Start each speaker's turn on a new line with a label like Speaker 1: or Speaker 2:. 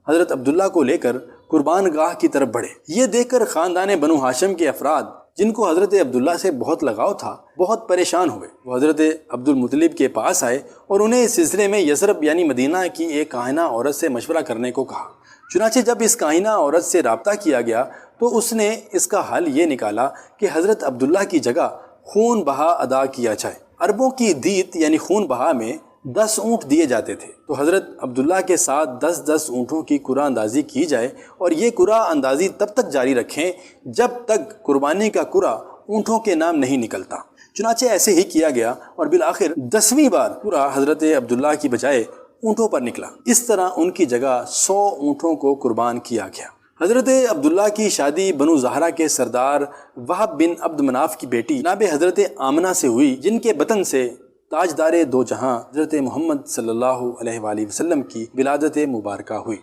Speaker 1: حضرت عبداللہ کو لے کر قربان گاہ کی طرف بڑھے۔ یہ دیکھ کر خاندان بنو ہاشم کے افراد جن کو حضرت عبداللہ سے بہت لگاؤ تھا بہت پریشان ہوئے۔ وہ حضرت عبد المطلب کے پاس آئے اور انہیں اس سلسلے میں یثرب یعنی مدینہ کی ایک کاہنہ عورت سے مشورہ کرنے کو کہا۔ چنانچہ جب اس کاہنہ عورت سے رابطہ کیا گیا تو اس نے اس کا حل یہ نکالا کہ حضرت عبداللہ کی جگہ خون بہا ادا کیا جائے۔ عربوں کی دیت یعنی خون بہا میں 10 اونٹ دیے جاتے تھے، تو حضرت عبداللہ کے ساتھ 10 اونٹوں کی قرعہ اندازی کی جائے اور یہ قرعہ اندازی تب تک جاری رکھیں جب تک قربانی کا قرعہ اونٹوں کے نام نہیں نکلتا۔ چنانچہ ایسے ہی کیا گیا اور بالآخر 10ویں بار قرعہ حضرت عبداللہ کی بجائے اونٹوں پر نکلا۔ اس طرح ان کی جگہ 100 اونٹوں کو قربان کیا گیا۔ حضرت عبداللہ کی شادی بنو زہرہ کے سردار وہب بن عبد مناف کی بیٹی جناب حضرت آمنہ سے ہوئی، جن کے بطن سے تاجدار دو جہاں حضرت محمد صلی اللہ علیہ وآلہ وسلم کی ولادت مبارکہ ہوئی۔